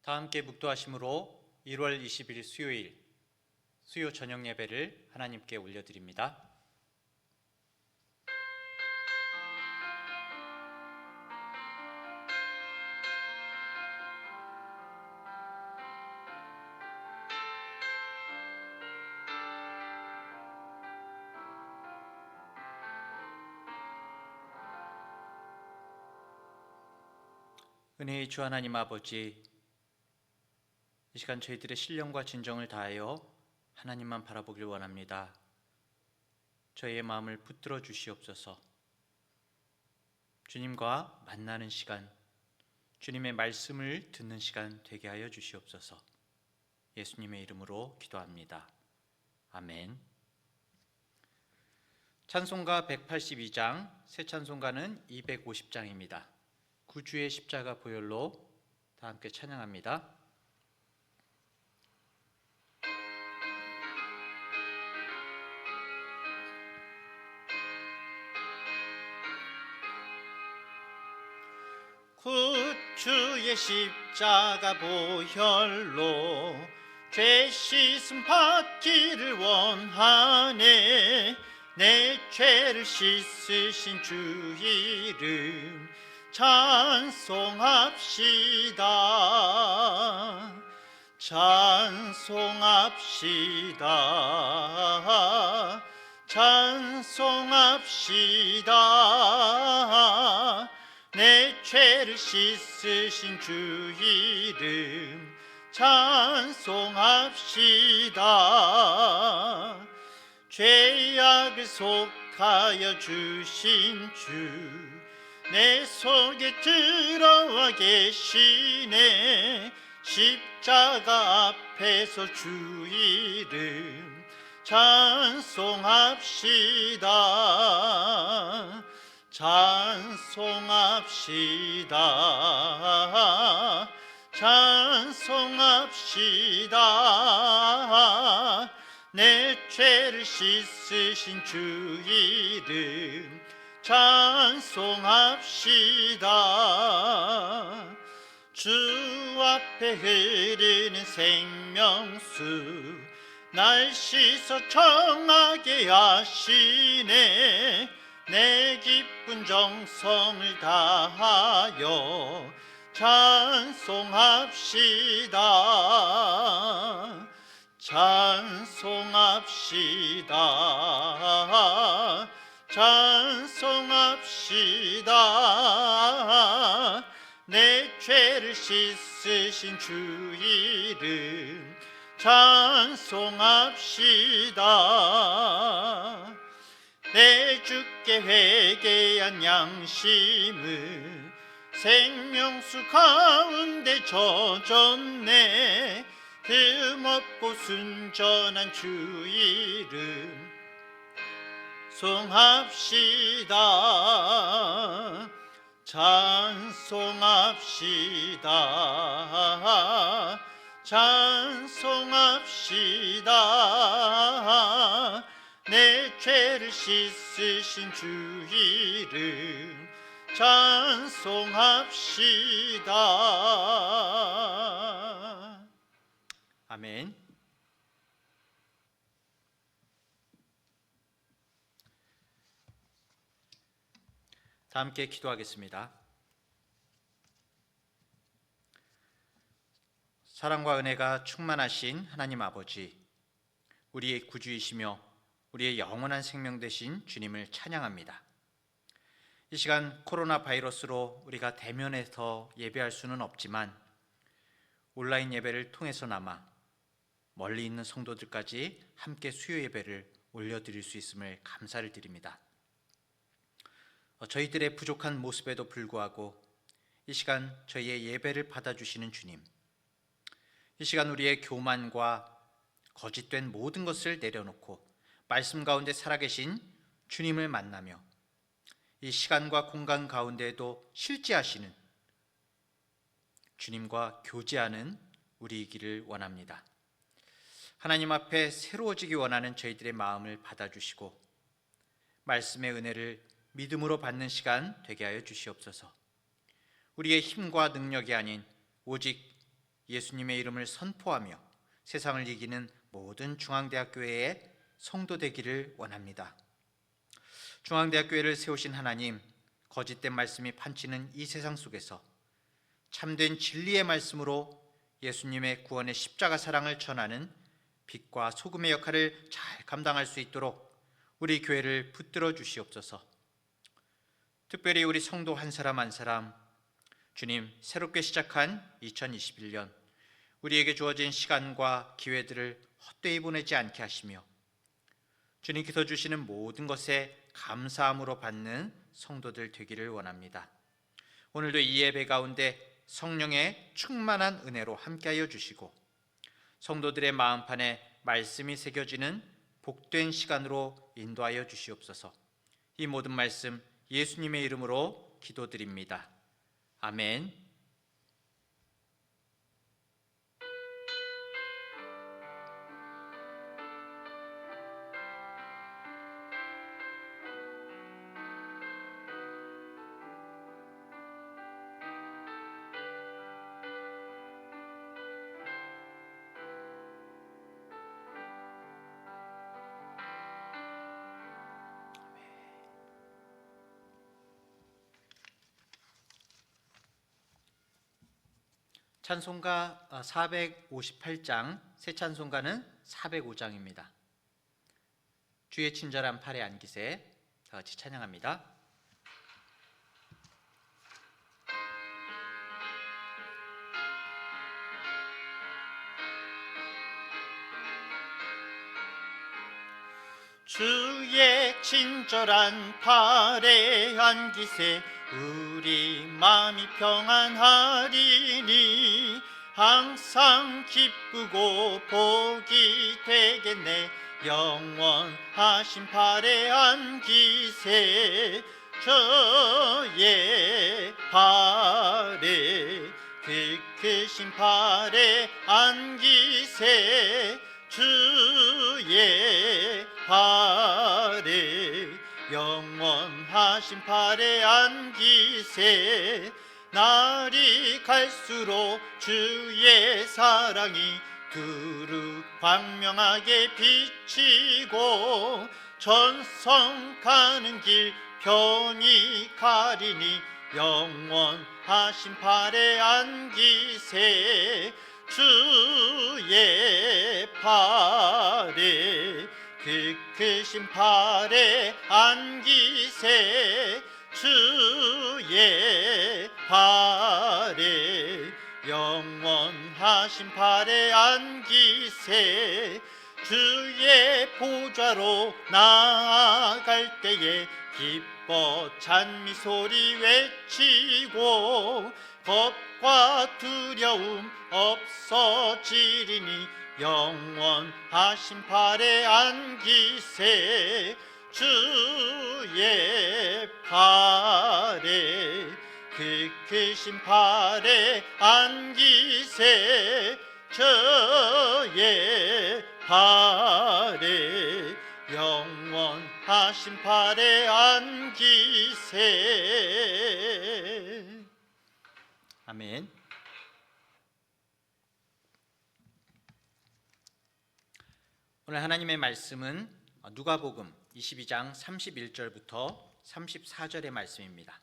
다 함께 묵도하심으로 1월 20일 수요일 수요 저녁 예배를 하나님께 올려드립니다. 은혜의 주 하나님 아버지, 이 시간 저희들의 신령과 진정을 다하여 하나님만 바라보길 원합니다. 저희의 마음을 붙들어 주시옵소서. 주님과 만나는 시간, 주님의 말씀을 듣는 시간 되게 하여 주시옵소서. 예수님의 이름으로 기도합니다. 아멘. 찬송가 182장, 새 찬송가는 250장입니다. 구주의 십자가 보혈로 다 함께 찬양합니다. 구주의 십자가 보혈로 죄 씻음 받기를 원하네. 내 죄를 씻으신 주 이름 찬송합시다. 찬송합시다. 찬송합시다. 내 죄를 씻으신 주 이름 찬송합시다. 죄악을 속하여 주신 주 내 속에 들어와 계시네. 십자가 앞에서 주 이름 찬송합시다. 찬송합시다. 찬송합시다. 내 죄를 씻으신 주 이름 찬송합시다. 주 앞에 흐르는 생명수 날 씻어 정하게 하시네. 내 기쁜 정성을 다하여 찬송합시다. 찬송합시다. 찬송합시다. 내 죄를 씻으신 주 이름 찬송합시다. 내 주께 회개한 양심을 생명수 가운데 젖었네. 흠없고 순전한 주 이름 찬송합시다. 찬송합시다. 찬송합시다. 내 죄를 씻으신 주 이름 찬송합시다. 아멘. 다 함께 기도하겠습니다. 사랑과 은혜가 충만하신 하나님 아버지, 우리의 구주이시며 우리의 영원한 생명 되신 주님을 찬양합니다. 이 시간 코로나 바이러스로 우리가 대면해서 예배할 수는 없지만 온라인 예배를 통해서나마 멀리 있는 성도들까지 함께 수요 예배를 올려드릴 수 있음을 감사를 드립니다. 저희들의 부족한 모습에도 불구하고 이 시간 저희의 예배를 받아주시는 주님, 이 시간 우리의 교만과 거짓된 모든 것을 내려놓고 말씀 가운데 살아계신 주님을 만나며 이 시간과 공간 가운데에도 실제하시는 주님과 교제하는 우리이기를 원합니다. 하나님 앞에 새로워지기 원하는 저희들의 마음을 받아주시고 말씀의 은혜를 믿음으로 받는 시간 되게 하여 주시옵소서. 우리의 힘과 능력이 아닌 오직 예수님의 이름을 선포하며 세상을 이기는 모든 중앙대학교회의 성도 되기를 원합니다. 중앙대학교회를 세우신 하나님, 거짓된 말씀이 판치는 이 세상 속에서 참된 진리의 말씀으로 예수님의 구원의 십자가 사랑을 전하는 빛과 소금의 역할을 잘 감당할 수 있도록 우리 교회를 붙들어 주시옵소서. 특별히 우리 성도 한 사람 한 사람, 주님, 새롭게 시작한 2021년 우리에게 주어진 시간과 기회들을 헛되이 보내지 않게 하시며 주님께서 주시는 모든 것에 감사함으로 받는 성도들 되기를 원합니다. 오늘도 이 예배 가운데 성령의 충만한 은혜로 함께하여 주시고 성도들의 마음판에 말씀이 새겨지는 복된 시간으로 인도하여 주시옵소서. 이 모든 말씀 예수님의 이름으로 기도드립니다. 아멘. 찬송가 458장, 새 찬송가는 405장입니다. 주의 친절한 팔에 안기세. 다 같이 찬양합니다. 주의 친절한 팔에 안기세. 우리 마음이 평안하리니 항상 기쁘고 복이 되겠네. 영원하신 팔에 안기세. 저의 팔에 그 크신 팔에 안기세. 주의 팔에 영원하신 팔에 안기세. 날이 갈수록 주의 사랑이 두루 광명하게 비치고 전성 가는 길 편히 가리니 영원하신 팔에 안기세. 주의 팔에 그 크신 팔에 안기세. 주의 팔에 영원하신 팔에 안기세. 주의 보좌로 나아갈 때에 기뻐 찬미 소리 외치고 겁과 두려움 없어지리니 영원하신 팔에 안기세. 주의 팔에 그 크신 팔에 안기세. 저의 팔에 영원하신 팔에 안기세. 아멘. 오늘 하나님의 말씀은 누가복음 22장 31절부터 34절의 말씀입니다.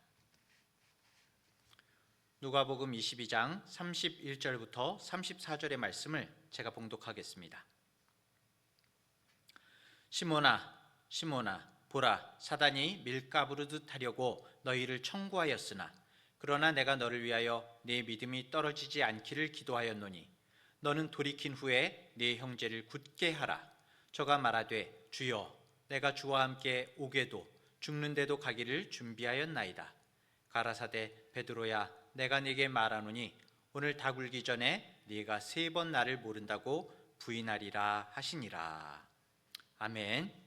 누가복음 22장 31절부터 34절의 말씀을 제가 봉독하겠습니다. 시몬아, 시몬아, 보라, 사단이 밀가부르듯 하려고 너희를 청구하였으나 그러나 내가 너를 위하여 네 믿음이 떨어지지 않기를 기도하였노니 너는 돌이킨 후에 네 형제를 굳게 하라. 저가 말하되 주여, 내가 주와 함께 오게도 죽는데도 가기를 준비하였나이다. 가라사대 베드로야, 내가 네게 말하노니 오늘 다 굴기 전에 네가 3번 나를 모른다고 부인하리라 하시니라. 아멘.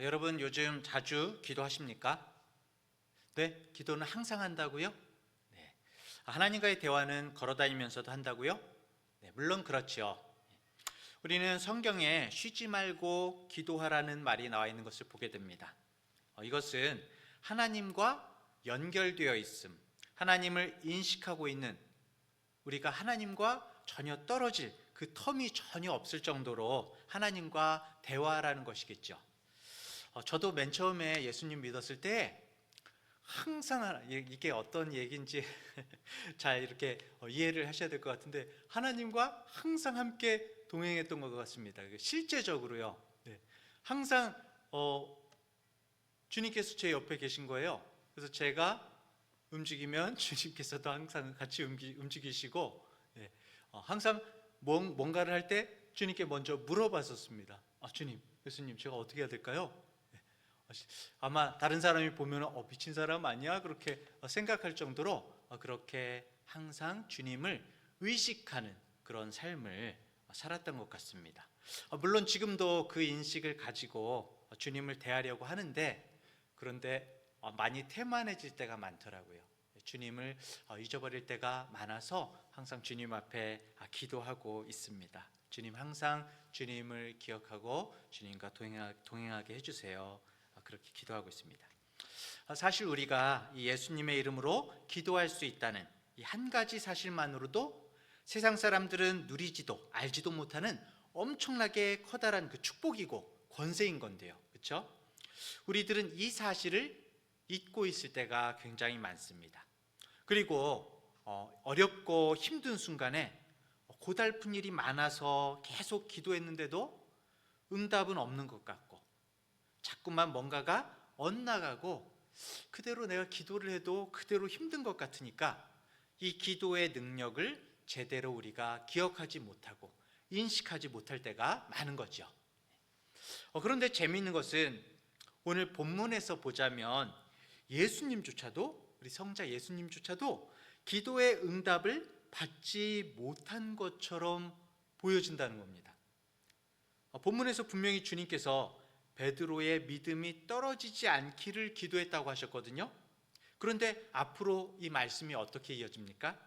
여러분 요즘 자주 기도하십니까? 네, 기도는 항상 한다고요? 네. 하나님과의 대화는 걸어다니면서도 한다고요? 네, 물론 그렇죠. 우리는 성경에 쉬지 말고 기도하라는 말이 나와 있는 것을 보게 됩니다. 이것은 하나님과 연결되어 있음, 하나님을 인식하고 있는, 우리가 하나님과 전혀 떨어질 그 텀이 전혀 없을 정도로 하나님과 대화라는 것이겠죠. 저도 맨 처음에 예수님 믿었을 때 항상, 이게 어떤 얘기인지 잘 이렇게 이해를 하셔야 될 것 같은데, 하나님과 항상 함께 동행했던 것 같습니다. 실제적으로요. 네. 항상 주님께서 제 옆에 계신 거예요. 그래서 제가 움직이면 주님께서도 항상 같이 움직이시고, 네. 항상 뭔가를 할 때 주님께 먼저 물어봤었습니다. 주님, 예수님, 제가 어떻게 해야 될까요? 아마 다른 사람이 보면 미친 사람 아니야? 그렇게 생각할 정도로 그렇게 항상 주님을 의식하는 그런 삶을 살았던 것 같습니다. 물론 지금도 그 인식을 가지고 주님을 대하려고 하는데, 그런데 많이 태만해질 때가 많더라고요. 주님을 잊어버릴 때가 많아서 항상 주님 앞에 기도하고 있습니다. 주님, 항상 주님을 기억하고 주님과 동행하게 해주세요. 그렇게 기도하고 있습니다. 사실 우리가 이 예수님의 이름으로 기도할 수 있다는 이 한 가지 사실만으로도 세상 사람들은 누리지도 알지도 못하는 엄청나게 커다란 그 축복이고 권세인 건데요. 그렇죠? 우리들은 이 사실을 잊고 있을 때가 굉장히 많습니다. 그리고 어렵고 힘든 순간에 고달픈 일이 많아서 계속 기도했는데도 응답은 없는 것 같고, 자꾸만 뭔가가 엇나가고 그대로 내가 기도를 해도 그대로 힘든 것 같으니까 이 기도의 능력을 제대로 우리가 기억하지 못하고 인식하지 못할 때가 많은 거죠. 그런데 재미있는 것은 오늘 본문에서 보자면 예수님조차도, 우리 성자 예수님조차도 기도의 응답을 받지 못한 것처럼 보여진다는 겁니다. 본문에서 분명히 주님께서 베드로의 믿음이 떨어지지 않기를 기도했다고 하셨거든요. 그런데 앞으로 이 말씀이 어떻게 이어집니까?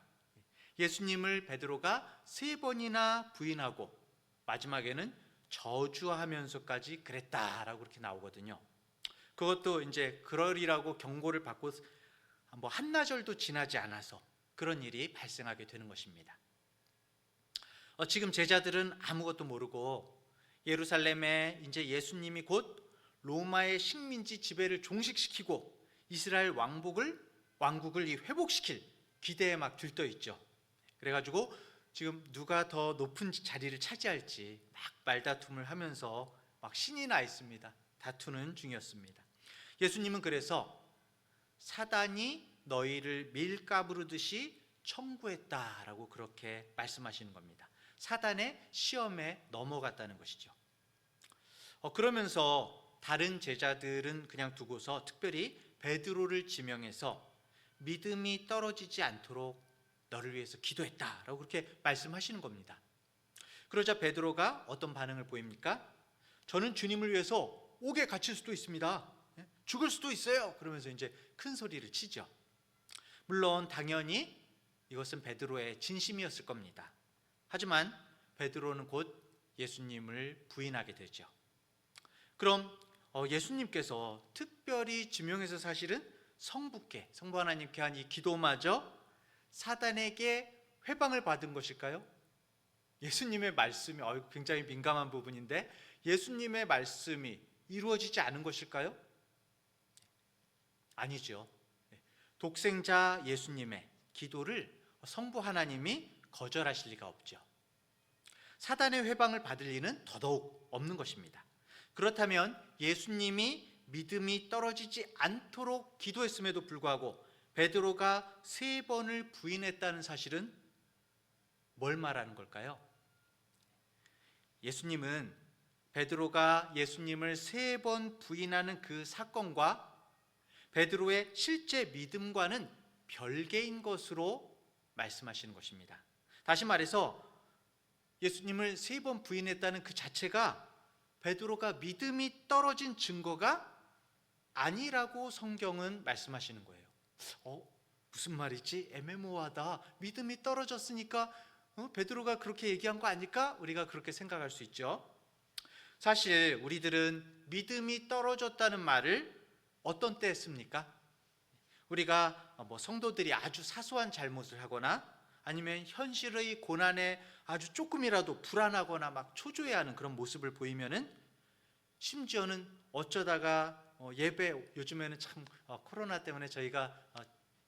예수님을 베드로가 3번이나 부인하고 마지막에는 저주하면서까지 그랬다라고 그렇게 나오거든요. 그것도 이제 그러리라고 경고를 받고 뭐 한나절도 지나지 않아서 그런 일이 발생하게 되는 것입니다. 지금 제자들은 아무것도 모르고 예루살렘에 이제 예수님이 곧 로마의 식민지 지배를 종식시키고 이스라엘 왕국을 회복시킬 기대에 막 들떠 있죠. 그래가지고 지금 누가 더 높은 자리를 차지할지 막 말다툼을 하면서 막 신이 나 있습니다. 다투는 중이었습니다. 예수님은 그래서 사단이 너희를 밀가부르듯이 청구했다라고 그렇게 말씀하시는 겁니다. 사단의 시험에 넘어갔다는 것이죠. 그러면서 다른 제자들은 그냥 두고서 특별히 베드로를 지명해서 믿음이 떨어지지 않도록 너를 위해서 기도했다라고 그렇게 말씀하시는 겁니다. 그러자 베드로가 어떤 반응을 보입니까? 저는 주님을 위해서 옥에 갇힐 수도 있습니다. 죽을 수도 있어요. 그러면서 이제 큰 소리를 치죠. 물론 당연히 이것은 베드로의 진심이었을 겁니다. 하지만 베드로는 곧 예수님을 부인하게 되죠. 그럼 예수님께서 특별히 지명해서 사실은 성부 하나님께 한 이 기도마저 사단에게 회방을 받은 것일까요? 예수님의 말씀이 굉장히 민감한 부분인데 예수님의 말씀이 이루어지지 않은 것일까요? 아니죠. 독생자 예수님의 기도를 성부 하나님이 거절하실 리가 없죠. 사단의 회방을 받을 리는 더더욱 없는 것입니다. 그렇다면 예수님이 믿음이 떨어지지 않도록 기도했음에도 불구하고 베드로가 3번을 부인했다는 사실은 뭘 말하는 걸까요? 예수님은 베드로가 예수님을 3번 부인하는 그 사건과 베드로의 실제 믿음과는 별개인 것으로 말씀하시는 것입니다. 다시 말해서 예수님을 3번 부인했다는 그 자체가 베드로가 믿음이 떨어진 증거가 아니라고 성경은 말씀하시는 거예요. 무슨 말이지? 애매모호하다. 믿음이 떨어졌으니까 베드로가 그렇게 얘기한 거 아닐까? 우리가 그렇게 생각할 수 있죠. 사실 우리들은 믿음이 떨어졌다는 말을 어떤 때였습니까? 우리가 성도들이 아주 사소한 잘못을 하거나 아니면 현실의 고난에 아주 조금이라도 불안하거나 막 초조해하는 그런 모습을 보이면은, 심지어는 어쩌다가 예배, 요즘에는 참 코로나 때문에 저희가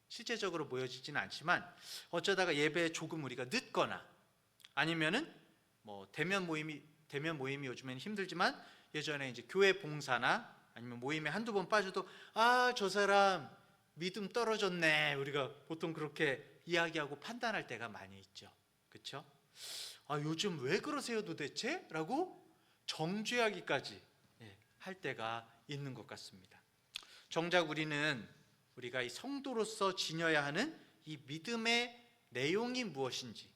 실제적으로 모여지지는 않지만 어쩌다가 예배에 조금 우리가 늦거나 아니면은 대면 모임이 요즘에는 힘들지만 예전에 이제 교회 봉사나 아니면 모임에 한두 번 빠져도 저 사람 믿음 떨어졌네, 우리가 보통 그렇게 이야기하고 판단할 때가 많이 있죠. 그렇죠? 요즘 왜 그러세요 도대체? 라고 정죄하기까지 할 때가 있는 것 같습니다. 정작 우리가 이 성도로서 지녀야 하는 이 믿음의 내용이 무엇인지,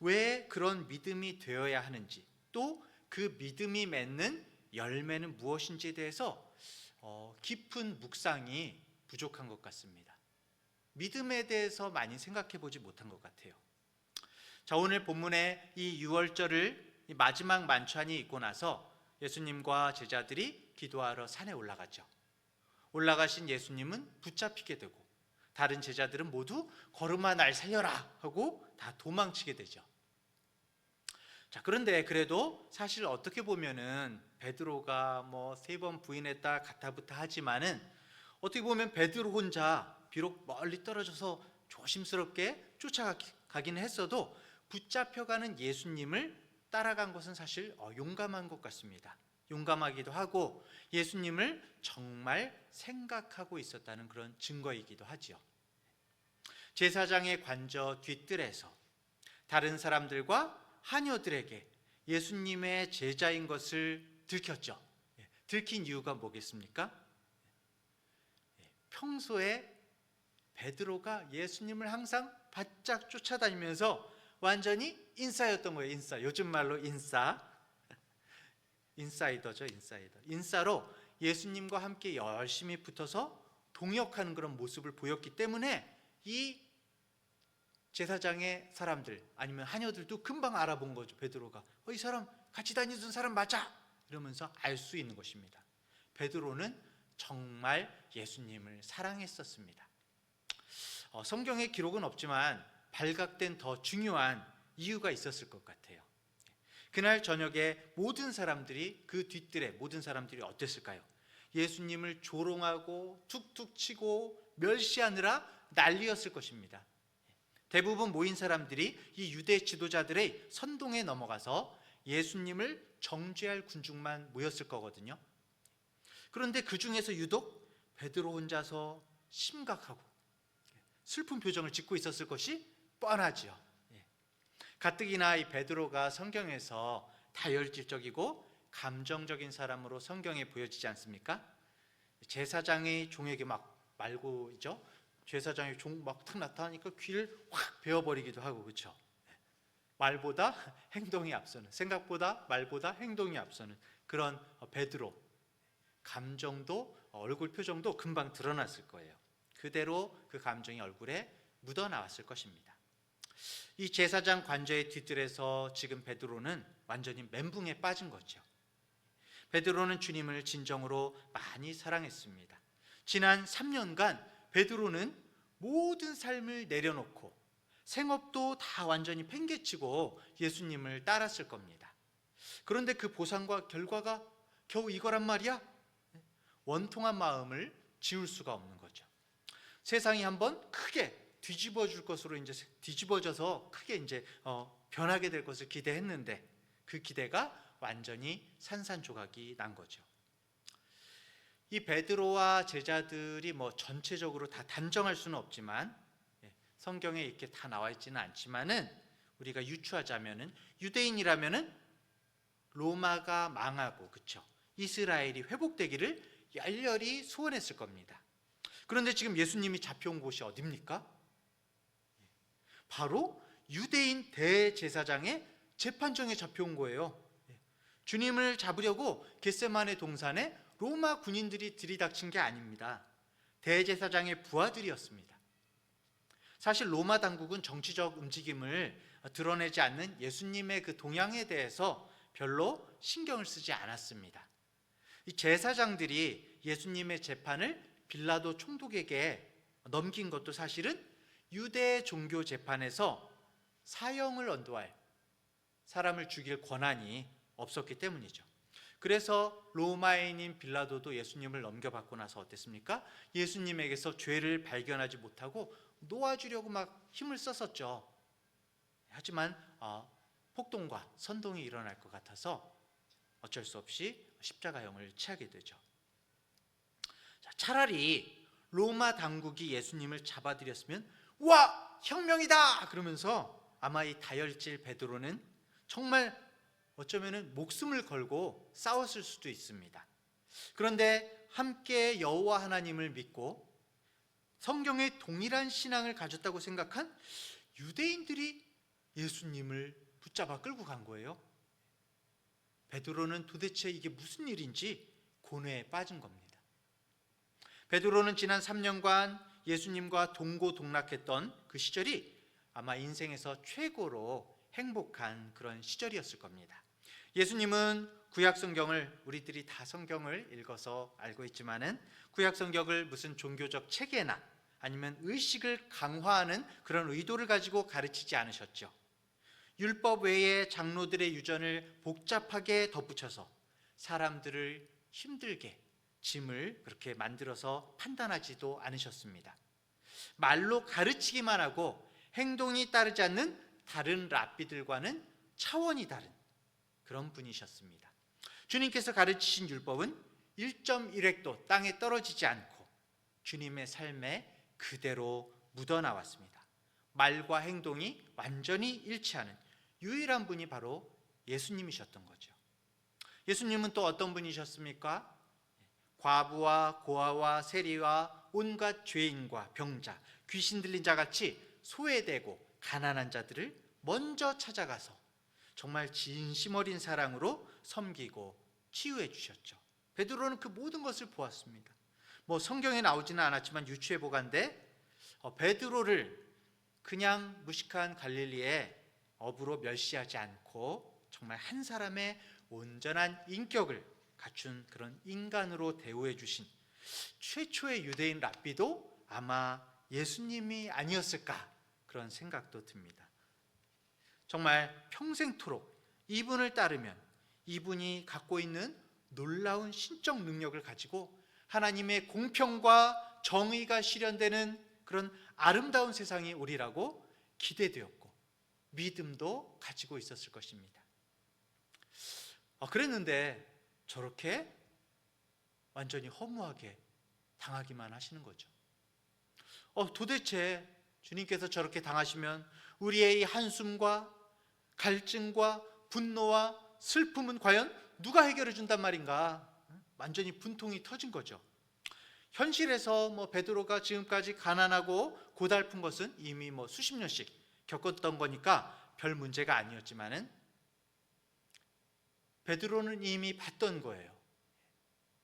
왜 그런 믿음이 되어야 하는지, 또 그 믿음이 맺는 열매는 무엇인지에 대해서 깊은 묵상이 부족한 것 같습니다. 믿음에 대해서 많이 생각해 보지 못한 것 같아요. 자, 오늘 본문의 이 유월절을 마지막 만찬이 있고 나서 예수님과 제자들이 기도하러 산에 올라가죠. 올라가신 예수님은 붙잡히게 되고 다른 제자들은 모두 걸음아 날 살려라 하고 다 도망치게 되죠. 자, 그런데 그래도 사실 어떻게 보면은 베드로가 3번 부인했다 가타부타 하지만은 어떻게 보면 베드로 혼자 비록 멀리 떨어져서 조심스럽게 쫓아가긴 했어도 붙잡혀가는 예수님을 따라간 것은 사실 용감한 것 같습니다. 용감하기도 하고 예수님을 정말 생각하고 있었다는 그런 증거이기도 하지요. 제사장의 관저 뒤뜰에서 다른 사람들과 하녀들에게 예수님의 제자인 것을 들켰죠. 들킨 이유가 뭐겠습니까? 평소에 베드로가 예수님을 항상 바짝 쫓아다니면서 완전히 인싸였던 거예요. 인싸. 요즘 말로 인싸. 인사이더죠. 인싸로 예수님과 함께 열심히 붙어서 동역하는 그런 모습을 보였기 때문에 이 제사장의 사람들 아니면 하녀들도 금방 알아본 거죠. 베드로가 이 사람 같이 다니던 사람 맞아, 이러면서 알 수 있는 것입니다. 베드로는 정말 예수님을 사랑했었습니다. 성경에 기록은 없지만 발각된 더 중요한 이유가 있었을 것 같아요. 그날 저녁에 모든 사람들이 그 뒤뜰에 모든 사람들이 어땠을까요? 예수님을 조롱하고 툭툭 치고 멸시하느라 난리였을 것입니다. 대부분 모인 사람들이 이 유대 지도자들의 선동에 넘어가서 예수님을 정죄할 군중만 모였을 거거든요. 그런데 그 중에서 유독 베드로 혼자서 심각하고 슬픈 표정을 짓고 있었을 것이 뻔하지요. 가뜩이나 이 베드로가 성경에서 다혈질적이고 감정적인 사람으로 성경에 보여지지 않습니까? 제사장의 종에게 막 말고죠. 제사장의 종 막 탁 나타나니까 귀를 확 베어버리기도 하고, 그렇죠? 말보다 행동이 앞서는, 생각보다 말보다 행동이 앞서는 그런 베드로, 감정도 얼굴 표정도 금방 드러났을 거예요. 그대로 그 감정이 얼굴에 묻어 나왔을 것입니다. 이 제사장 관저의 뒤뜰에서 지금 베드로는 완전히 멘붕에 빠진 거죠. 베드로는 주님을 진정으로 많이 사랑했습니다. 지난 3년간 베드로는 모든 삶을 내려놓고 생업도 다 완전히 팽개치고 예수님을 따랐을 겁니다. 그런데 그 보상과 결과가 겨우 이거란 말이야? 원통한 마음을 지울 수가 없는 거죠. 세상이 한번 크게 뒤집어질 것으로 이제 뒤집어져서 크게 이제 변하게 될 것을 기대했는데 그 기대가 완전히 산산조각이 난 거죠. 이 베드로와 제자들이 전체적으로 다 단정할 수는 없지만 성경에 이렇게 다 나와 있지는 않지만은 우리가 유추하자면은 유대인이라면은 로마가 망하고 그렇죠. 이스라엘이 회복되기를 열렬히 소원했을 겁니다. 그런데 지금 예수님이 잡혀온 곳이 어디입니까? 바로 유대인 대제사장의 재판정에 잡혀온 거예요. 주님을 잡으려고 겟세마네 동산에 로마 군인들이 들이닥친 게 아닙니다. 대제사장의 부하들이었습니다. 사실 로마 당국은 정치적 움직임을 드러내지 않는 예수님의 그 동향에 대해서 별로 신경을 쓰지 않았습니다. 이 제사장들이 예수님의 재판을 빌라도 총독에게 넘긴 것도 사실은 유대 종교 재판에서 사형을 언도할 사람을 죽일 권한이 없었기 때문이죠. 그래서 로마인인 빌라도도 예수님을 넘겨받고 나서 어땠습니까? 예수님에게서 죄를 발견하지 못하고 놓아주려고 막 힘을 썼었죠. 하지만 폭동과 선동이 일어날 것 같아서 어쩔 수 없이 십자가형을 취하게 되죠. 차라리 로마 당국이 예수님을 잡아들였으면 와, 혁명이다 그러면서 아마 이 다혈질 베드로는 정말 어쩌면 목숨을 걸고 싸웠을 수도 있습니다. 그런데 함께 여호와 하나님을 믿고 성경에 동일한 신앙을 가졌다고 생각한 유대인들이 예수님을 붙잡아 끌고 간 거예요. 베드로는 도대체 이게 무슨 일인지 고뇌에 빠진 겁니다. 베드로는 지난 3년간 예수님과 동고동락했던 그 시절이 아마 인생에서 최고로 행복한 그런 시절이었을 겁니다. 예수님은 구약 성경을, 우리들이 다 성경을 읽어서 알고 있지만은 구약 성경을 무슨 종교적 체계나 아니면 의식을 강화하는 그런 의도를 가지고 가르치지 않으셨죠. 율법 외에 장로들의 유전을 복잡하게 덧붙여서 사람들을 힘들게 짐을 그렇게 만들어서 판단하지도 않으셨습니다. 말로 가르치기만 하고 행동이 따르지 않는 다른 랍비들과는 차원이 다른 그런 분이셨습니다. 주님께서 가르치신 율법은 1.1획도 땅에 떨어지지 않고 주님의 삶에 그대로 묻어나왔습니다. 말과 행동이 완전히 일치하는 유일한 분이 바로 예수님이셨던 거죠. 예수님은 또 어떤 분이셨습니까? 과부와 고아와 세리와 온갖 죄인과 병자, 귀신 들린 자같이 소외되고 가난한 자들을 먼저 찾아가서 정말 진심 어린 사랑으로 섬기고 치유해 주셨죠. 베드로는 그 모든 것을 보았습니다. 성경에 나오지는 않았지만 유추해 보건대 베드로를 그냥 무식한 갈릴리의 어부로 멸시하지 않고 정말 한 사람의 온전한 인격을 갖춘 그런 인간으로 대우해 주신 최초의 유대인 랍비도 아마 예수님이 아니었을까 그런 생각도 듭니다. 정말 평생토록 이분을 따르면 이분이 갖고 있는 놀라운 신적 능력을 가지고 하나님의 공평과 정의가 실현되는 그런 아름다운 세상이 오리라고 기대되었고 믿음도 가지고 있었을 것입니다. 그랬는데 저렇게 완전히 허무하게 당하기만 하시는 거죠. 도대체 주님께서 저렇게 당하시면 우리의 이 한숨과 갈증과 분노와 슬픔은 과연 누가 해결해 준단 말인가? 완전히 분통이 터진 거죠. 현실에서 베드로가 지금까지 가난하고 고달픈 것은 이미 수십 년씩 겪었던 거니까 별 문제가 아니었지만은 베드로는 이미 봤던 거예요.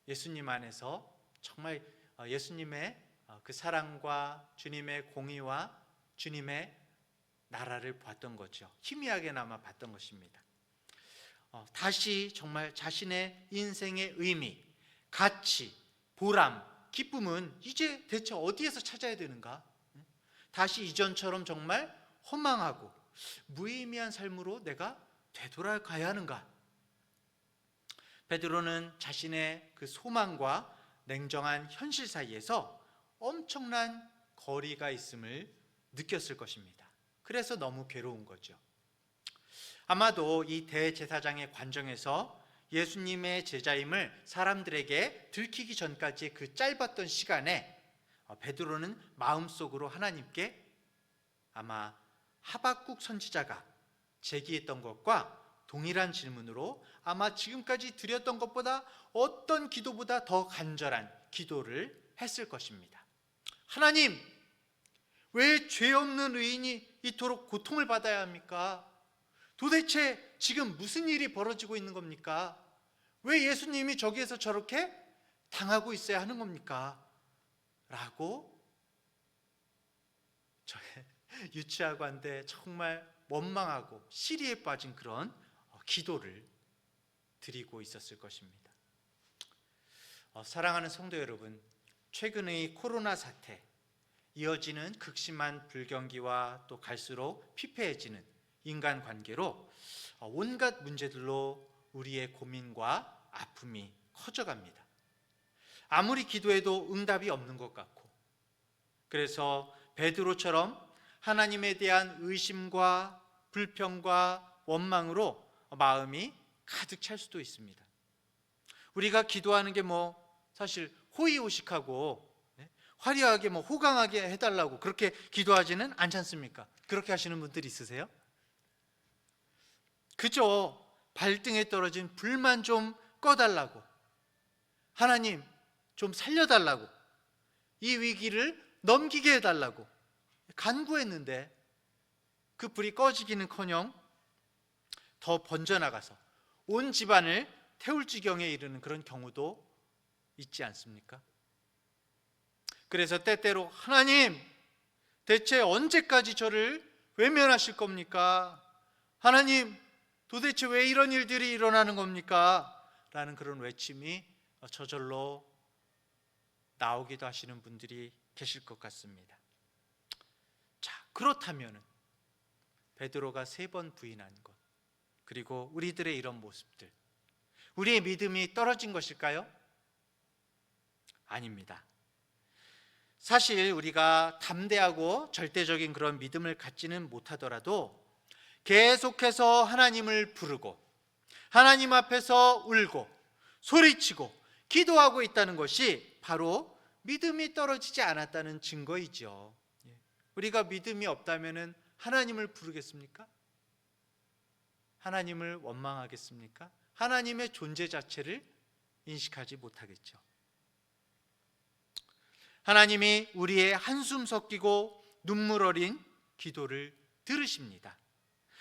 예수님 안에서 정말 예수님의 그 사랑과 주님의 공의와 주님의 나라를 봤던 거죠. 희미하게나마 봤던 것입니다. 다시 정말 자신의 인생의 의미, 가치, 보람, 기쁨은 이제 대체 어디에서 찾아야 되는가? 다시 이전처럼 정말 허망하고 무의미한 삶으로 내가 되돌아가야 하는가? 베드로는 자신의 그 소망과 냉정한 현실 사이에서 엄청난 거리가 있음을 느꼈을 것입니다. 그래서 너무 괴로운 거죠. 아마도 이 대제사장의 관정에서 예수님의 제자임을 사람들에게 들키기 전까지 그 짧았던 시간에 베드로는 마음속으로 하나님께 아마 하박국 선지자가 제기했던 것과 동일한 질문으로 아마 지금까지 드렸던 것보다 어떤 기도보다 더 간절한 기도를 했을 것입니다. 하나님, 왜 죄 없는 의인이 이토록 고통을 받아야 합니까? 도대체 지금 무슨 일이 벌어지고 있는 겁니까? 왜 예수님이 저기에서 저렇게 당하고 있어야 하는 겁니까? 라고 저의 유치하고 한데 정말 원망하고 시리에 빠진 그런 기도를 드리고 있었을 것입니다. 사랑하는 성도 여러분, 최근의 코로나 사태, 이어지는 극심한 불경기와 또 갈수록 피폐해지는 인간관계로 온갖 문제들로 우리의 고민과 아픔이 커져갑니다. 아무리 기도해도 응답이 없는 것 같고, 그래서 베드로처럼 하나님에 대한 의심과 불평과 원망으로 마음이 가득 찰 수도 있습니다. 우리가 기도하는 게 사실 호의호식하고 화려하게 호강하게 해달라고 그렇게 기도하지는 않지 않습니까? 그렇게 하시는 분들 있으세요? 그저 발등에 떨어진 불만 좀 꺼달라고, 하나님 좀 살려달라고, 이 위기를 넘기게 해달라고 간구했는데 그 불이 꺼지기는커녕 더 번져나가서 온 집안을 태울 지경에 이르는 그런 경우도 있지 않습니까? 그래서 때때로 하나님 대체 언제까지 저를 외면하실 겁니까? 하나님 도대체 왜 이런 일들이 일어나는 겁니까? 라는 그런 외침이 저절로 나오기도 하시는 분들이 계실 것 같습니다. 자, 그렇다면 베드로가 3번 부인한 것, 그리고 우리들의 이런 모습들, 우리의 믿음이 떨어진 것일까요? 아닙니다. 사실 우리가 담대하고 절대적인 그런 믿음을 갖지는 못하더라도 계속해서 하나님을 부르고 하나님 앞에서 울고 소리치고 기도하고 있다는 것이 바로 믿음이 떨어지지 않았다는 증거이죠. 우리가 믿음이 없다면 하나님을 부르겠습니까? 하나님을 원망하겠습니까? 하나님의 존재 자체를 인식하지 못하겠죠. 하나님이 우리의 한숨 섞이고 눈물 어린 기도를 들으십니다.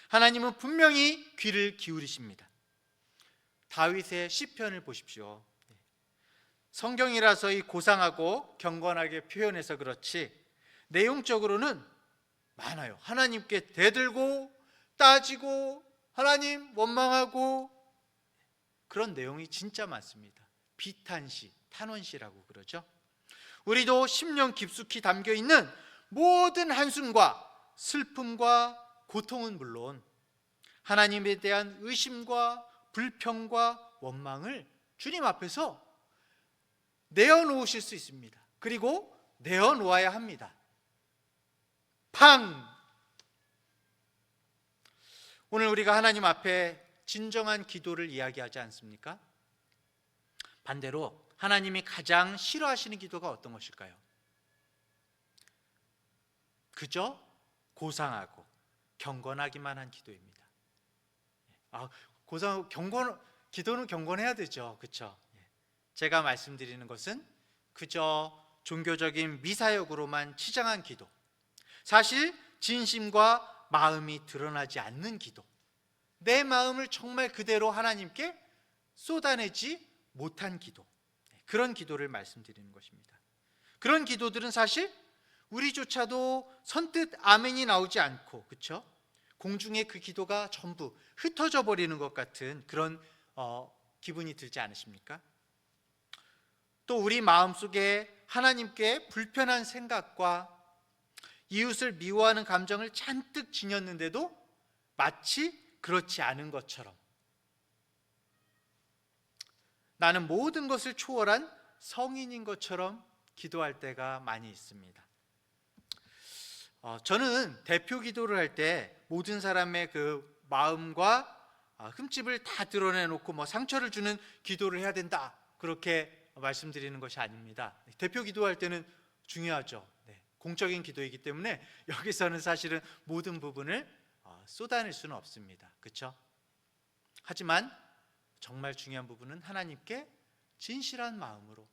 하나님은 분명히 귀를 기울이십니다. 다윗의 시편을 보십시오. 성경이라서 이 고상하고 경건하게 표현해서 그렇지 내용적으로는 많아요. 하나님께 대들고 따지고 하나님 원망하고 그런 내용이 진짜 많습니다. 비탄시, 탄원시라고 그러죠. 우리도 심령 깊숙이 담겨있는 모든 한숨과 슬픔과 고통은 물론 하나님에 대한 의심과 불평과 원망을 주님 앞에서 내어놓으실 수 있습니다. 그리고 내어놓아야 합니다. 팡! 오늘 우리가 하나님 앞에 진정한 기도를 이야기하지 않습니까? 반대로 하나님이 가장 싫어하시는 기도가 어떤 것일까요? 그저 고상하고 경건하기만 한 기도입니다. 기도는 경건해야 되죠. 그렇죠? 제가 말씀드리는 것은 그저 종교적인 미사역으로만 치장한 기도, 사실 진심과 마음이 드러나지 않는 기도, 내 마음을 정말 그대로 하나님께 쏟아내지 못한 기도, 그런 기도를 말씀드리는 것입니다. 그런 기도들은 사실 우리조차도 선뜻 아멘이 나오지 않고, 그렇죠? 공중에 그 기도가 전부 흩어져 버리는 것 같은 그런 기분이 들지 않으십니까? 또 우리 마음속에 하나님께 불편한 생각과 이웃을 미워하는 감정을 잔뜩 지녔는데도 마치 그렇지 않은 것처럼 나는 모든 것을 초월한 성인인 것처럼 기도할 때가 많이 있습니다. 저는 대표 기도를 할 때 모든 사람의 그 마음과 흠집을 다 드러내놓고 상처를 주는 기도를 해야 된다, 그렇게 말씀드리는 것이 아닙니다. 대표 기도할 때는 중요하죠. 공적인 기도이기 때문에 여기서는 사실은 모든 부분을 쏟아낼 수는 없습니다. 그렇죠? 하지만 정말 중요한 부분은 하나님께 진실한 마음으로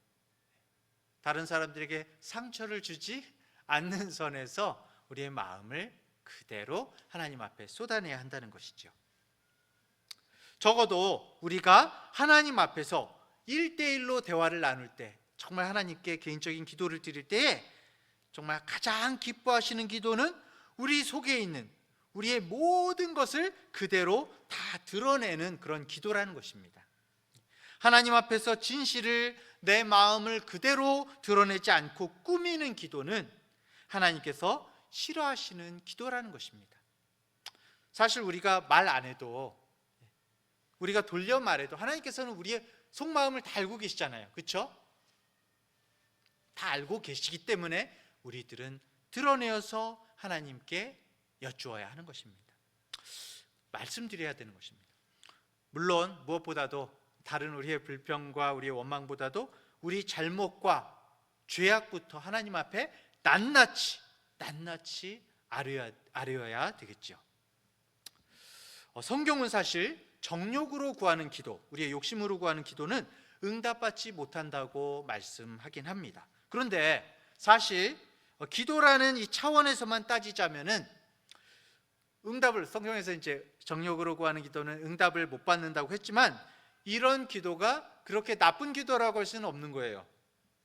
다른 사람들에게 상처를 주지 않는 선에서 우리의 마음을 그대로 하나님 앞에 쏟아내야 한다는 것이죠. 적어도 우리가 하나님 앞에서 1대1로 대화를 나눌 때, 정말 하나님께 개인적인 기도를 드릴 때에 정말 가장 기뻐하시는 기도는 우리 속에 있는 우리의 모든 것을 그대로 다 드러내는 그런 기도라는 것입니다. 하나님 앞에서 진실을 내 마음을 그대로 드러내지 않고 꾸미는 기도는 하나님께서 싫어하시는 기도라는 것입니다. 사실 우리가 말 안 해도, 우리가 돌려 말해도 하나님께서는 우리의 속마음을 다 알고 계시잖아요. 그렇죠? 다 알고 계시기 때문에 우리들은 드러내어서 하나님께 여쭈어야 하는 것입니다. 말씀드려야 되는 것입니다. 물론 무엇보다도 다른 우리의 불평과 우리의 원망보다도 우리 잘못과 죄악부터 하나님 앞에 낱낱이 아뢰어야 되겠죠. 성경은 사실 정욕으로 구하는 기도, 우리의 욕심으로 구하는 기도는 응답받지 못한다고 말씀하긴 합니다. 그런데 사실 기도라는 이 차원에서만 따지자면은 응답을, 성경에서 이제 정욕으로 구하는 기도는 응답을 못 받는다고 했지만 이런 기도가 그렇게 나쁜 기도라고 할 수는 없는 거예요.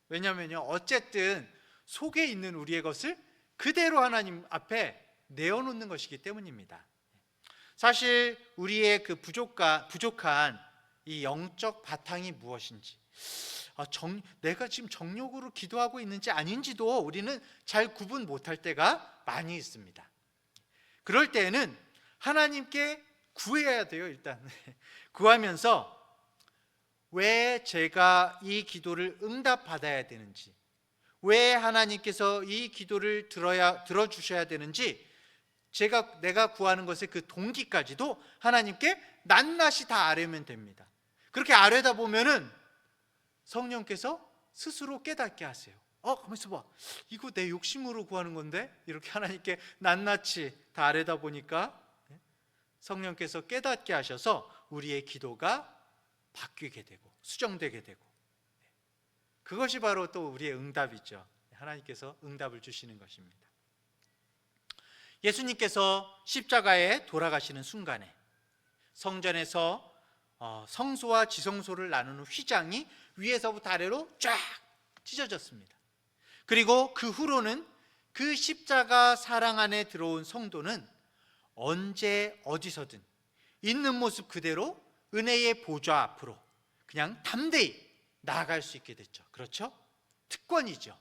왜냐하면요, 어쨌든 속에 있는 우리의 것을 그대로 하나님 앞에 내어놓는 것이기 때문입니다. 사실 우리의 그 부족한 이 영적 바탕이 무엇인지, 내가 지금 정욕으로 기도하고 있는지 아닌지도 우리는 잘 구분 못할 때가 많이 있습니다. 그럴 때에는 하나님께 구해야 돼요. 일단 구하면서 왜 제가 이 기도를 응답받아야 되는지, 왜 하나님께서 이 기도를 들어주셔야 되는지, 내가 구하는 것의 그 동기까지도 하나님께 낱낱이 다 아뢰면 됩니다. 그렇게 아뢰다 보면은 성령께서 스스로 깨닫게 하세요. 가만 있어봐, 이거 내 욕심으로 구하는 건데, 이렇게 하나님께 낱낱이 다 아뢰다 보니까 성령께서 깨닫게 하셔서 우리의 기도가 바뀌게 되고 수정되게 되고, 그것이 바로 또 우리의 응답이죠. 하나님께서 응답을 주시는 것입니다. 예수님께서 십자가에 돌아가시는 순간에 성전에서 성소와 지성소를 나누는 휘장이 위에서부터 아래로 쫙 찢어졌습니다. 그리고 그 후로는 그 십자가 사랑 안에 들어온 성도는 언제 어디서든 있는 모습 그대로 은혜의 보좌 앞으로 그냥 담대히 나아갈 수 있게 됐죠. 그렇죠? 특권이죠.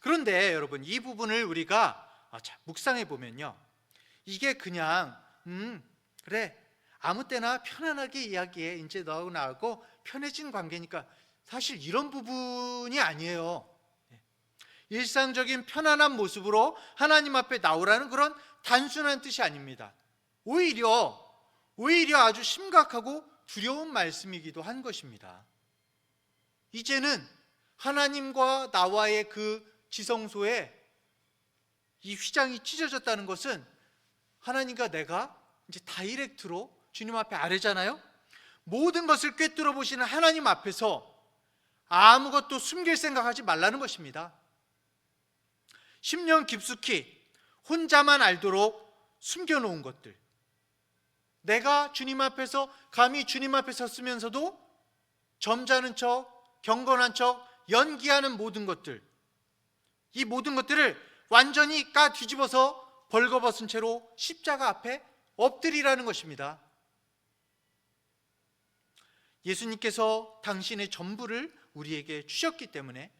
그런데 여러분, 이 부분을 우리가 묵상해 보면요, 이게 그냥 그래, 아무 때나 편안하게 이야기해, 이제 너하고 나하고 편해진 관계니까, 사실 이런 부분이 아니에요. 일상적인 편안한 모습으로 하나님 앞에 나오라는 그런 단순한 뜻이 아닙니다. 오히려 아주 심각하고 두려운 말씀이기도 한 것입니다. 이제는 하나님과 나와의 그 지성소에 이 휘장이 찢어졌다는 것은 하나님과 내가 이제 다이렉트로 주님 앞에 아뢰잖아요. 모든 것을 꿰뚫어 보시는 하나님 앞에서 아무것도 숨길 생각하지 말라는 것입니다. 10년 깊숙이 혼자만 알도록 숨겨놓은 것들, 내가 주님 앞에서 감히 주님 앞에 섰으면서도 점잖은 척, 경건한 척 연기하는 모든 것들, 이 모든 것들을 완전히 까 뒤집어서 벌거벗은 채로 십자가 앞에 엎드리라는 것입니다. 예수님께서 당신의 전부를 우리에게 주셨기 때문에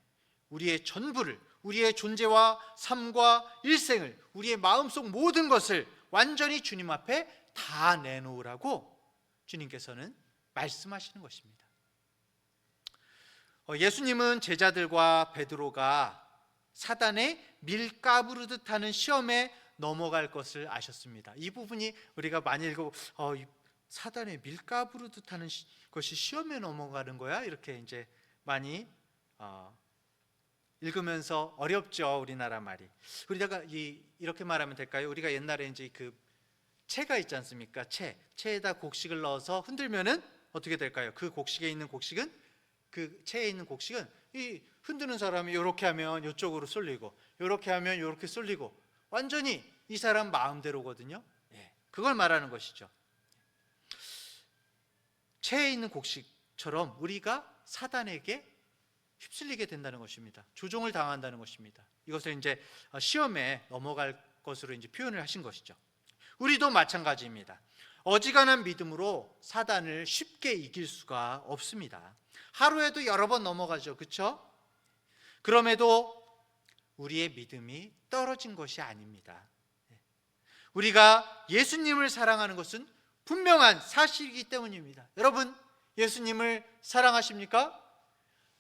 우리의 전부를, 우리의 존재와 삶과 일생을, 우리의 마음속 모든 것을 완전히 주님 앞에 다 내놓으라고 주님께서는 말씀하시는 것입니다. 예수님은 제자들과 베드로가 사단의 밀가부르듯 하는 시험에 넘어갈 것을 아셨습니다. 이 부분이 우리가 많이 읽고 사단의 밀가부르듯 하는 것이 시험에 넘어가는 거야? 이렇게 이제 많이 읽으면서 어렵죠, 우리나라 말이. 우리가 이렇게 말하면 될까요? 우리가 옛날에 이제 그 채가 있지 않습니까? 채에다 곡식을 넣어서 흔들면은 어떻게 될까요? 그 곡식에 있는 곡식은, 그 채에 있는 곡식은 이 흔드는 사람이 이렇게 하면 이쪽으로 쏠리고, 이렇게 하면 이렇게 쏠리고, 완전히 이 사람 마음대로거든요. 그걸 말하는 것이죠. 채에 있는 곡식처럼 우리가 사단에게 휩쓸리게 된다는 것입니다. 조종을 당한다는 것입니다. 이것을 이제 시험에 넘어갈 것으로 이제 표현을 하신 것이죠. 우리도 마찬가지입니다. 어지간한 믿음으로 사단을 쉽게 이길 수가 없습니다. 하루에도 여러 번 넘어가죠. 그렇죠? 그럼에도 우리의 믿음이 떨어진 것이 아닙니다. 우리가 예수님을 사랑하는 것은 분명한 사실이기 때문입니다. 여러분, 예수님을 사랑하십니까?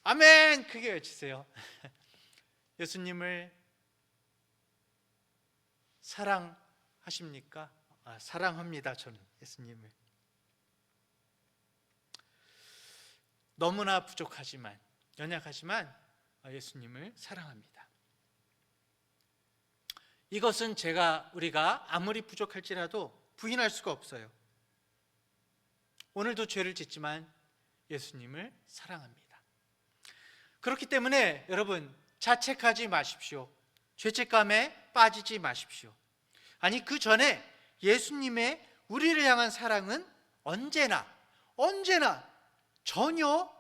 아멘! 크게 외치세요. 예수님을 사랑하십니까? 사랑합니다. 저는 예수님을. 너무나 부족하지만, 연약하지만 예수님을 사랑합니다. 이것은 우리가 아무리 부족할지라도 부인할 수가 없어요. 오늘도 죄를 짓지만 예수님을 사랑합니다. 그렇기 때문에 여러분, 자책하지 마십시오. 죄책감에 빠지지 마십시오. 아니, 그 전에 예수님의 우리를 향한 사랑은 언제나 전혀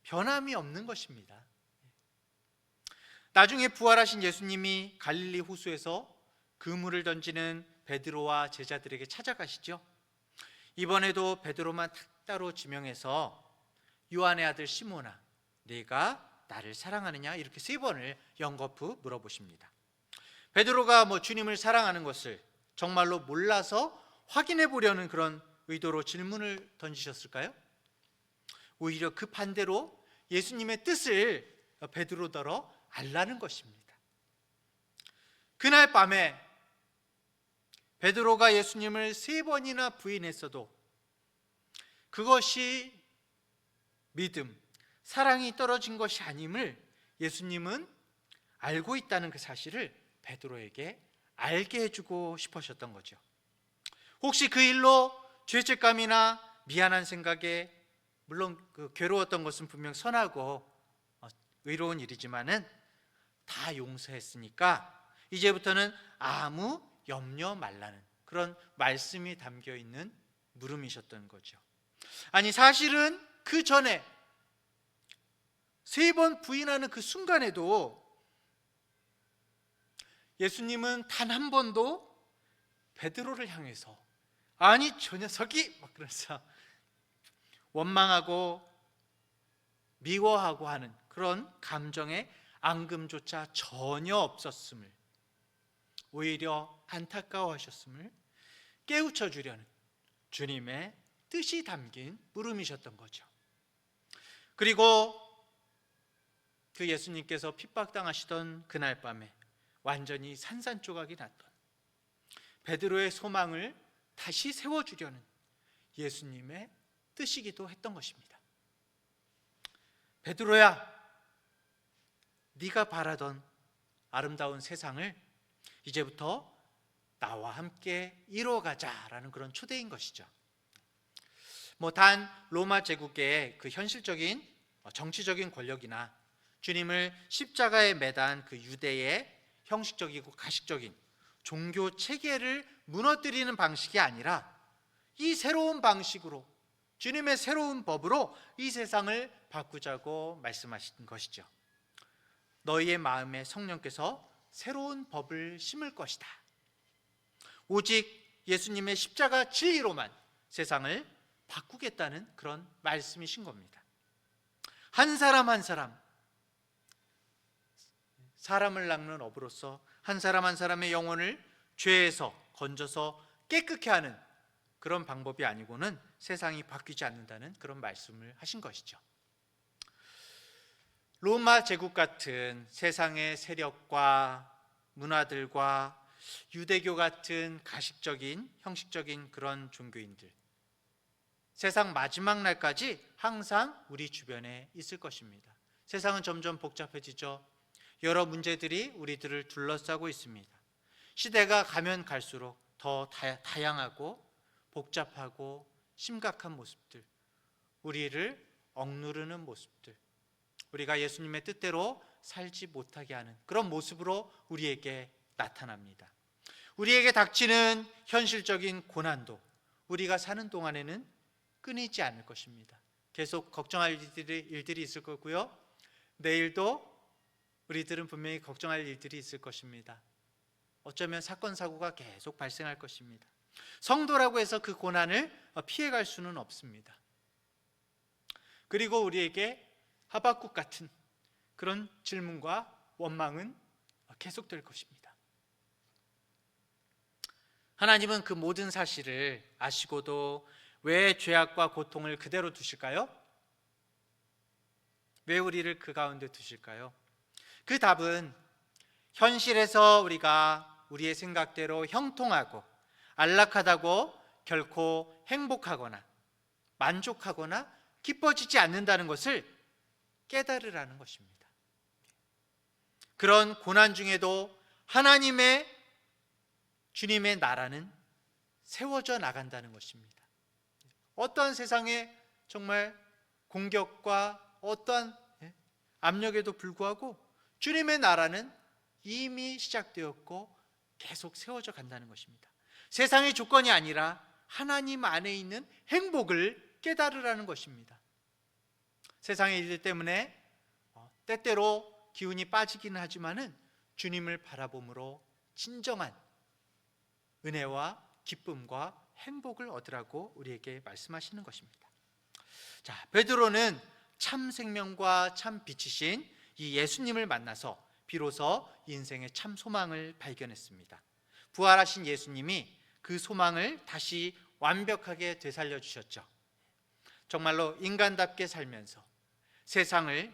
변함이 없는 것입니다. 나중에 부활하신 예수님이 갈릴리 호수에서 그물을 던지는 베드로와 제자들에게 찾아가시죠. 이번에도 베드로만 따로 지명해서 요한의 아들 시몬아, 네가 나를 사랑하느냐? 이렇게 3번을 연거푸 물어보십니다. 베드로가 주님을 사랑하는 것을 정말로 몰라서 확인해 보려는 그런 의도로 질문을 던지셨을까요? 오히려 그 반대로 예수님의 뜻을 베드로더러 알라는 것입니다. 그날 밤에 베드로가 예수님을 3번이나 부인했어도 그것이 믿음, 사랑이 떨어진 것이 아님을 예수님은 알고 있다는 그 사실을 베드로에게 알게 해주고 싶으셨던 거죠. 혹시 그 일로 죄책감이나 미안한 생각에, 물론 괴로웠던 것은 분명 선하고 의로운 일이지만은 다 용서했으니까 이제부터는 아무 염려 말라는 그런 말씀이 담겨 있는 물음이셨던 거죠. 아니, 사실은 그 전에 3번 부인하는 그 순간에도 예수님은 단 한 번도 베드로를 향해서 아니 저 녀석이 막 그래서 원망하고 미워하고 하는 그런 감정의 앙금조차 전혀 없었음을, 오히려 안타까워하셨음을 깨우쳐 주려는 주님의 뜻이 담긴 물음이셨던 거죠. 그리고 그 예수님께서 핍박당하시던 그날 밤에 완전히 산산조각이 났던 베드로의 소망을 다시 세워주려는 예수님의 뜻이기도 했던 것입니다. 베드로야, 네가 바라던 아름다운 세상을 이제부터 나와 함께 이루어가자라는 그런 초대인 것이죠. 단 로마 제국의 그 현실적인 정치적인 권력이나 주님을 십자가에 매단 그 유대의 형식적이고 가식적인 종교 체계를 무너뜨리는 방식이 아니라 이 새로운 방식으로, 주님의 새로운 법으로 이 세상을 바꾸자고 말씀하신 것이죠. 너희의 마음에 성령께서 새로운 법을 심을 것이다. 오직 예수님의 십자가 진리로만 세상을 바꾸겠다는 그런 말씀이신 겁니다. 한 사람 한 사람, 사람을 낚는 어부로서 한 사람 한 사람의 영혼을 죄에서 건져서 깨끗게 하는 그런 방법이 아니고는 세상이 바뀌지 않는다는 그런 말씀을 하신 것이죠. 로마 제국 같은 세상의 세력과 문화들과 유대교 같은 가식적인 형식적인 그런 종교인들, 세상 마지막 날까지 항상 우리 주변에 있을 것입니다. 세상은 점점 복잡해지죠. 여러 문제들이 우리들을 둘러싸고 있습니다. 시대가 가면 갈수록 더 다양하고 복잡하고 심각한 모습들, 우리를 억누르는 모습들, 우리가 예수님의 뜻대로 살지 못하게 하는 그런 모습으로 우리에게 나타납니다. 우리에게 닥치는 현실적인 고난도 우리가 사는 동안에는 끊이지 않을 것입니다. 계속 걱정할 일들이 있을 거고요. 내일도 우리들은 분명히 걱정할 일들이 있을 것입니다. 어쩌면 사건 사고가 계속 발생할 것입니다. 성도라고 해서 그 고난을 피해갈 수는 없습니다. 그리고 우리에게 하박국 같은 그런 질문과 원망은 계속될 것입니다. 하나님은 그 모든 사실을 아시고도 왜 죄악과 고통을 그대로 두실까요? 왜 우리를 그 가운데 두실까요? 그 답은 현실에서 우리가 우리의 생각대로 형통하고 안락하다고 결코 행복하거나 만족하거나 기뻐지지 않는다는 것을 깨달으라는 것입니다. 그런 고난 중에도 하나님의 주님의 나라는 세워져 나간다는 것입니다. 어떠한 세상의 정말 공격과 어떠한 압력에도 불구하고 주님의 나라는 이미 시작되었고 계속 세워져 간다는 것입니다. 세상의 조건이 아니라 하나님 안에 있는 행복을 깨달으라는 것입니다. 세상의 일들 때문에 때때로 기운이 빠지기는 하지만은 주님을 바라봄으로 진정한 은혜와 기쁨과 행복을 얻으라고 우리에게 말씀하시는 것입니다. 자, 베드로는 참 생명과 참 빛이신 이 예수님을 만나서 비로소 인생의 참 소망을 발견했습니다. 부활하신 예수님이 그 소망을 다시 완벽하게 되살려 주셨죠. 정말로 인간답게 살면서 세상을,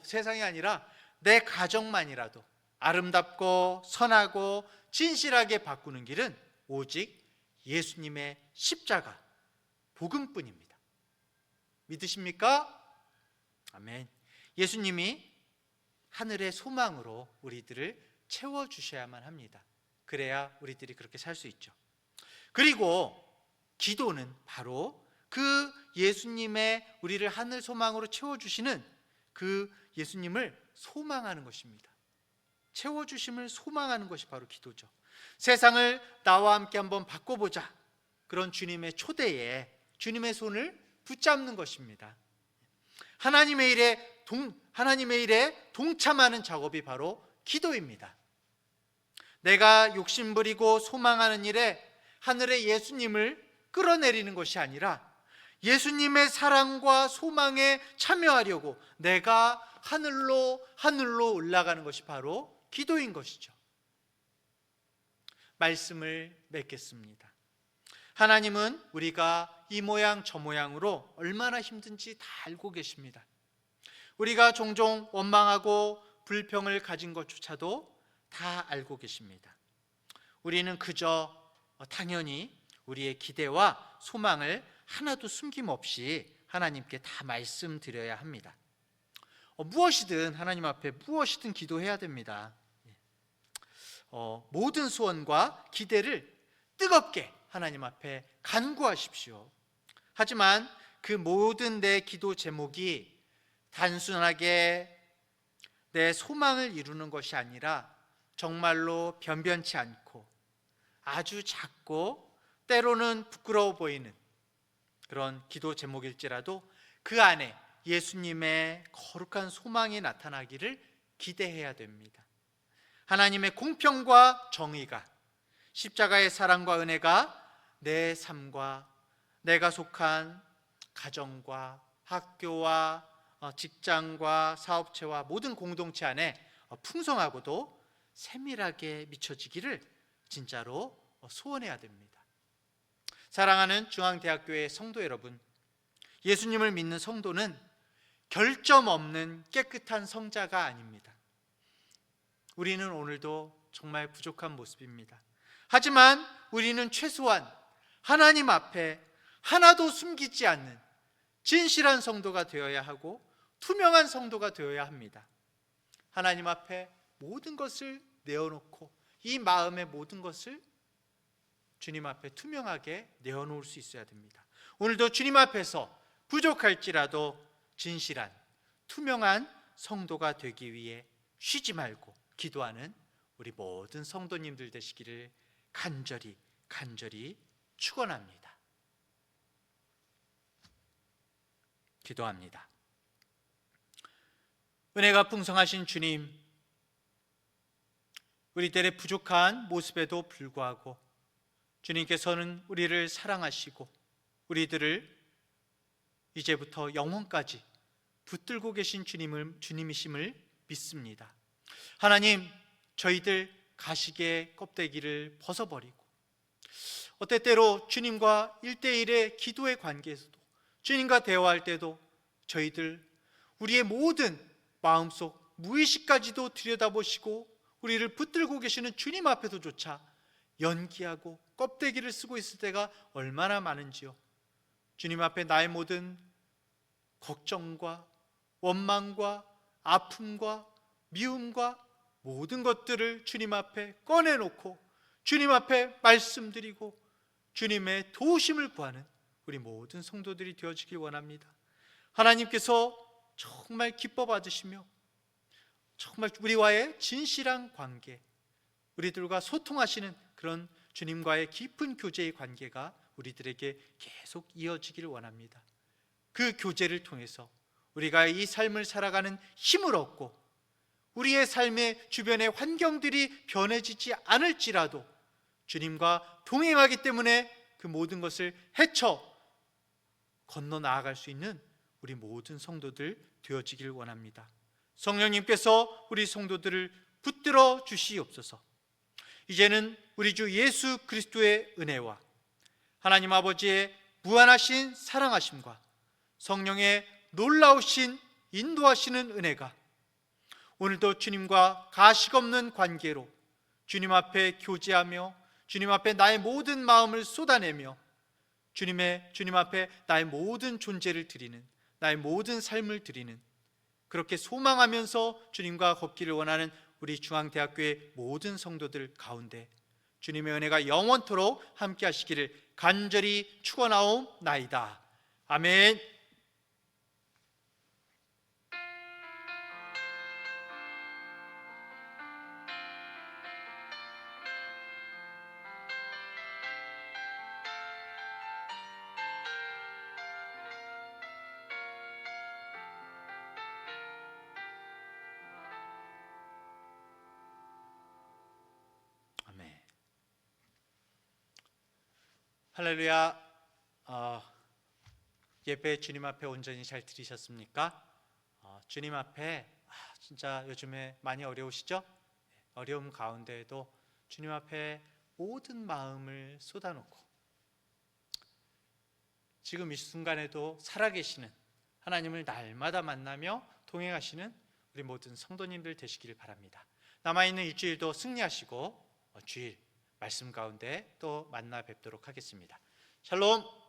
세상이 아니라 내 가정만이라도 아름답고 선하고 진실하게 바꾸는 길은 오직 예수님의 십자가 복음뿐입니다. 믿으십니까? 아멘. 예수님이 하늘의 소망으로 우리들을 채워주셔야만 합니다. 그래야 우리들이 그렇게 살 수 있죠. 그리고 기도는 바로 그 예수님의 우리를 하늘 소망으로 채워주시는 그 예수님을 소망하는 것입니다. 채워주심을 소망하는 것이 바로 기도죠. 세상을 나와 함께 한번 바꿔보자, 그런 주님의 초대에 주님의 손을 붙잡는 것입니다. 하나님의 일에 동참하는 작업이 바로 기도입니다. 내가 욕심부리고 소망하는 일에 하늘의 예수님을 끌어내리는 것이 아니라 예수님의 사랑과 소망에 참여하려고 내가 하늘로 올라가는 것이 바로 기도인 것이죠. 말씀을 맺겠습니다. 하나님은 우리가 이 모양 저 모양으로 얼마나 힘든지 다 알고 계십니다. 우리가 종종 원망하고 불평을 가진 것조차도 다 알고 계십니다. 우리는 그저 당연히 우리의 기대와 소망을 하나도 숨김없이 하나님께 다 말씀드려야 합니다. 무엇이든 하나님 앞에 무엇이든 기도해야 됩니다. 모든 소원과 기대를 뜨겁게 하나님 앞에 간구하십시오. 하지만 그 모든 내 기도 제목이 단순하게 내 소망을 이루는 것이 아니라 정말로 변변치 않고 아주 작고 때로는 부끄러워 보이는 그런 기도 제목일지라도 그 안에 예수님의 거룩한 소망이 나타나기를 기대해야 됩니다. 하나님의 공평과 정의가, 십자가의 사랑과 은혜가 내 삶과 내가 속한 가정과 학교와 직장과 사업체와 모든 공동체 안에 풍성하고도 세밀하게 미쳐지기를 진짜로 소원해야 됩니다. 사랑하는 중앙대학교의 성도 여러분, 예수님을 믿는 성도는 결점 없는 깨끗한 성자가 아닙니다. 우리는 오늘도 정말 부족한 모습입니다. 하지만 우리는 최소한 하나님 앞에 하나도 숨기지 않는 진실한 성도가 되어야 하고 투명한 성도가 되어야 합니다. 하나님 앞에 모든 것을 내어놓고 이 마음의 모든 것을 주님 앞에 투명하게 내어놓을 수 있어야 됩니다. 오늘도 주님 앞에서 부족할지라도 진실한 투명한 성도가 되기 위해 쉬지 말고 기도하는 우리 모든 성도님들 되시기를 간절히 축원합니다. 기도합니다. 은혜가 풍성하신 주님, 우리들의 부족한 모습에도 불구하고 주님께서는 우리를 사랑하시고 우리들을 이제부터 영원까지 붙들고 계신 주님이심을 믿습니다. 하나님, 저희들 가시게 껍데기를 벗어버리고 때때로 주님과 1대1의 기도의 관계에서도, 주님과 대화할 때도 저희들 우리의 모든 마음속 무의식까지도 들여다보시고 우리를 붙들고 계시는 주님 앞에서조차 연기하고 껍데기를 쓰고 있을 때가 얼마나 많은지요. 주님 앞에 나의 모든 걱정과 원망과 아픔과 미움과 모든 것들을 주님 앞에 꺼내놓고 주님 앞에 말씀드리고 주님의 도우심을 구하는 우리 모든 성도들이 되어지길 원합니다. 하나님께서 정말 기뻐 받으시며 정말 우리와의 진실한 관계, 우리들과 소통하시는 그런 주님과의 깊은 교제의 관계가 우리들에게 계속 이어지기를 원합니다. 그 교제를 통해서 우리가 이 삶을 살아가는 힘을 얻고 우리의 삶의 주변의 환경들이 변해지지 않을지라도 주님과 동행하기 때문에 그 모든 것을 헤쳐 건너 나아갈 수 있는 우리 모든 성도들 되어지길 원합니다. 성령님께서 우리 성도들을 붙들어 주시옵소서. 이제는 우리 주 예수 그리스도의 은혜와 하나님 아버지의 무한하신 사랑하심과 성령의 놀라우신 인도하시는 은혜가 오늘도 주님과 가식없는 관계로 주님 앞에 교제하며 주님 앞에 나의 모든 마음을 쏟아내며 주님 앞에 나의 모든 존재를 드리는, 나의 모든 삶을 드리는, 그렇게 소망하면서 주님과 걷기를 원하는 우리 중앙대학교의 모든 성도들 가운데 주님의 은혜가 영원토록 함께 하시기를 간절히 축원하옵나이다. 아멘. 아멘. 할렐루야. 예배 주님 앞에 온전히 잘 드리셨습니까? 주님 앞에 진짜 요즘에 많이 어려우시죠? 어려움 가운데에도 주님 앞에 모든 마음을 쏟아놓고 지금 이 순간에도 살아계시는 하나님을 날마다 만나며 동행하시는 우리 모든 성도님들 되시기를 바랍니다. 남아있는 일주일도 승리하시고 주일 말씀 가운데 또 만나 뵙도록 하겠습니다. 샬롬.